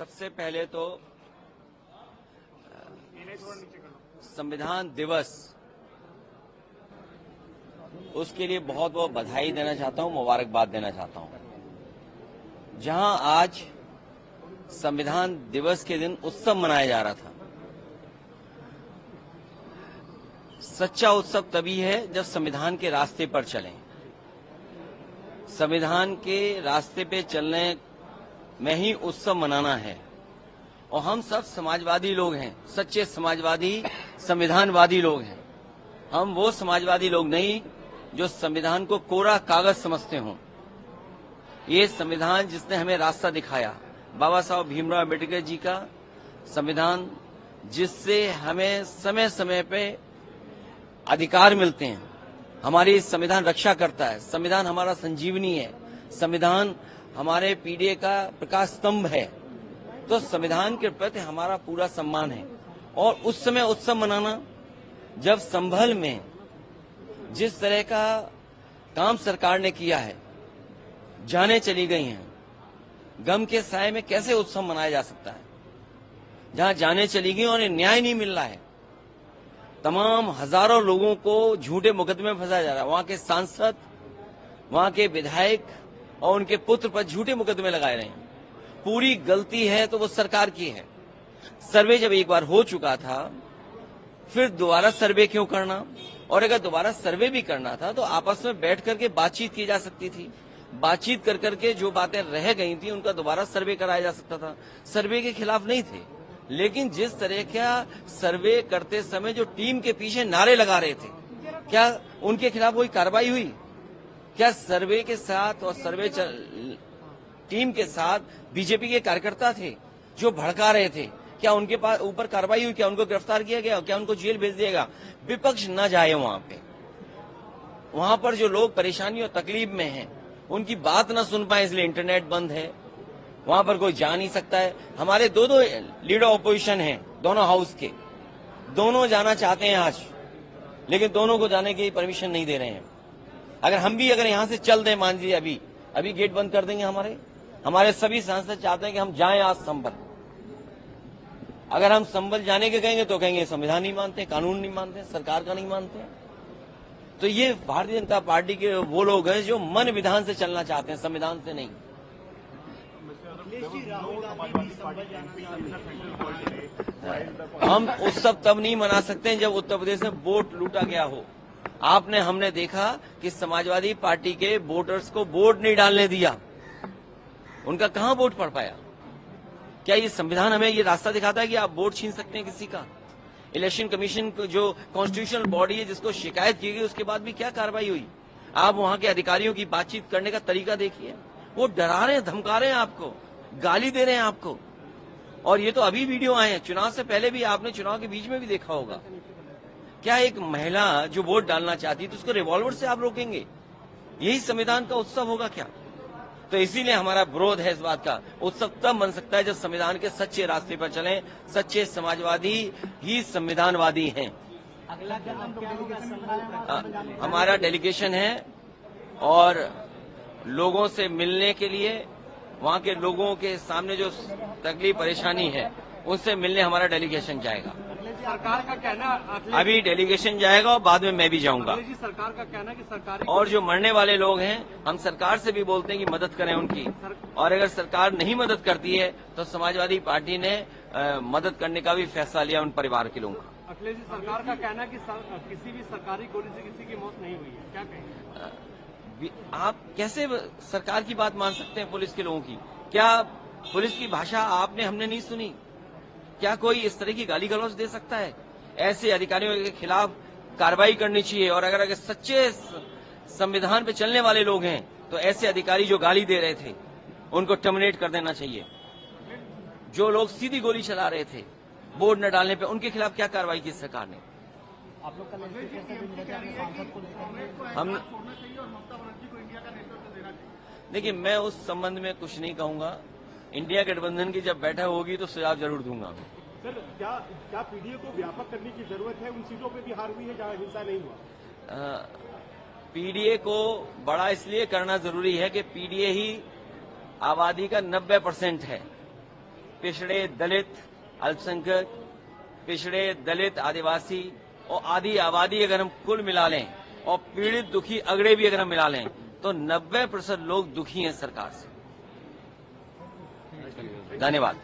सबसे पहले तो संविधान दिवस, उसके लिए बहुत बहुत बधाई देना चाहता हूं, मुबारकबाद देना चाहता हूं। जहां आज संविधान दिवस के दिन उत्सव मनाया जा रहा था, सच्चा उत्सव तभी है जब संविधान के रास्ते पर चलें। संविधान के रास्ते पे चलने में ही उत्सव मनाना है। और हम सब समाजवादी लोग हैं, सच्चे समाजवादी, संविधानवादी लोग हैं। हम वो समाजवादी लोग नहीं जो संविधान को कोरा कागज समझते हों। ये संविधान जिसने हमें रास्ता दिखाया, बाबा साहब भीमराव अम्बेडकर जी का संविधान, जिससे हमें समय समय पे अधिकार मिलते हैं। हमारी संविधान रक्षा करता है। संविधान हमारा संजीवनी है। संविधान हमारे पीढ़ी का प्रकाश स्तंभ है। तो संविधान के प्रति हमारा पूरा सम्मान है। और उस समय उत्सव मनाना, जब संभल में जिस तरह का काम सरकार ने किया है, जाने चली गई हैं, गम के साए में कैसे उत्सव मनाया जा सकता है? जहां जाने चली गई और न्याय नहीं मिल रहा है, तमाम हजारों लोगों को झूठे मुकदमे में फंसाया जा रहा है। वहां के सांसद, वहां के विधायक और उनके पुत्र पर झूठे मुकदमे लगाए रहे हैं। पूरी गलती है तो वो सरकार की है। सर्वे जब एक बार हो चुका था, फिर दोबारा सर्वे क्यों करना? और अगर दोबारा सर्वे भी करना था तो आपस में बैठ करके बातचीत की जा सकती थी। बातचीत कर करके जो बातें रह गई थी उनका दोबारा सर्वे कराया जा सकता था। सर्वे के खिलाफ नहीं थे, लेकिन जिस तरह का सर्वे करते समय जो टीम के पीछे नारे लगा रहे थे, क्या उनके खिलाफ कोई कार्रवाई हुई? क्या सर्वे के साथ और सर्वे टीम के साथ बीजेपी के कार्यकर्ता थे जो भड़का रहे थे? क्या उनके पास ऊपर कार्रवाई हुई? क्या उनको गिरफ्तार किया गया? क्या उनको जेल भेज दिया गया? विपक्ष न जाए वहां पे। वहां पर जो लोग परेशानी और तकलीफ में हैं, उनकी बात न सुन पाए, इसलिए इंटरनेट बंद है। वहां पर कोई जा नहीं सकता है। हमारे दो लीडर ऑपोजिशन हैं, दोनों हाउस के, दोनों जाना चाहते हैं आज, लेकिन दोनों को जाने की परमिशन नहीं दे रहे हैं। अगर हम भी यहां से चल दें, मान लीजिए अभी गेट बंद कर देंगे, हमारे सभी सांसद चाहते हैं कि हम जाएं आज संभल। अगर हम संभल जाने के कहेंगे तो कहेंगे संविधान नहीं मानते, कानून नहीं मानते, सरकार का नहीं मानते। तो ये भारतीय जनता पार्टी के वो लोग हैं जो मन विधान से चलना चाहते हैं, संविधान से नहीं। हम उत्सव तब नहीं मना सकते हैं जब उत्तर प्रदेश में वोट लूटा गया हो। हमने देखा कि समाजवादी पार्टी के वोटर्स को वोट नहीं डालने दिया। उनका कहां वोट पड़ पाया? क्या ये संविधान हमें ये रास्ता दिखाता है कि आप वोट छीन सकते हैं किसी का? इलेक्शन कमीशन जो कॉन्स्टिट्यूशनल बॉडी है, जिसको शिकायत की गई, उसके बाद भी क्या कार्रवाई हुई? आप वहां के अधिकारियों की बातचीत करने का तरीका देखिए। वो डरा रहे हैं, धमका रहे हैं आपको, गाली दे रहे हैं आपको। और ये तो अभी वीडियो आए हैं, चुनाव से पहले भी आपने चुनाव के बीच में भी देखा होगा। क्या एक महिला जो वोट डालना चाहती है तो उसको रिवॉल्वर से आप रोकेंगे? यही संविधान का उत्सव होगा क्या? तो इसीलिए हमारा विरोध है इस बात का। उत्सव तब बन सकता है जब संविधान के सच्चे रास्ते पर चलें। सच्चे समाजवादी ही संविधानवादी हैं। हमारा डेलीगेशन है और लोगों से मिलने के लिए, वहां के लोगों के सामने जो तकलीफ परेशानी है उनसे मिलने हमारा डेलीगेशन जाएगा। सरकार का कहना, अभी डेलीगेशन जाएगा और बाद में मैं भी जाऊंगा। सरकार का कहना कि सरकार और जो मरने वाले लोग हैं, हम सरकार से भी बोलते हैं कि मदद करें उनकी। और अगर सरकार नहीं मदद करती है तो समाजवादी पार्टी ने मदद करने का भी फैसला लिया उन परिवार के लोगों का। अखिलेश जी, सरकार का कहना कि किसी भी सरकारी गोली से किसी की मौत नहीं हुई है, क्या कहेंगे? आप कैसे सरकार की बात मान सकते हैं पुलिस के लोगों की? क्या पुलिस की भाषा हमने नहीं सुनी? क्या कोई इस तरह की गाली गलौज दे सकता है? ऐसे अधिकारियों के खिलाफ कार्रवाई करनी चाहिए। और अगर सच्चे संविधान पे चलने वाले लोग हैं तो ऐसे अधिकारी जो गाली दे रहे थे उनको टर्मिनेट कर देना चाहिए। जो लोग सीधी गोली चला रहे थे वोट न डालने पे, उनके खिलाफ क्या कार्रवाई की सरकार ने? आप लोग कल सांसद को लेकर हम देखिए, मैं उस संबंध में कुछ नहीं कहूंगा। इंडिया गठबंधन की जब बैठक होगी तो सुझाव जरूर दूंगा। सर, क्या पीडीए को व्यापक करने की जरूरत है? उन सीटों पे भी हार हुई है जहां हिंसा नहीं हुआ। पीडीए को बड़ा इसलिए करना जरूरी है कि पीडीए ही आबादी का 90% है। पिछड़े दलित, अल्पसंख्यक, पिछड़े दलित, आदिवासी और आदि आबादी अगर हम कुल मिला लें और पीड़ित दुखी अगड़े भी अगर हम मिला लें तो 90% लोग दुखी हैं सरकार से। धन्यवाद।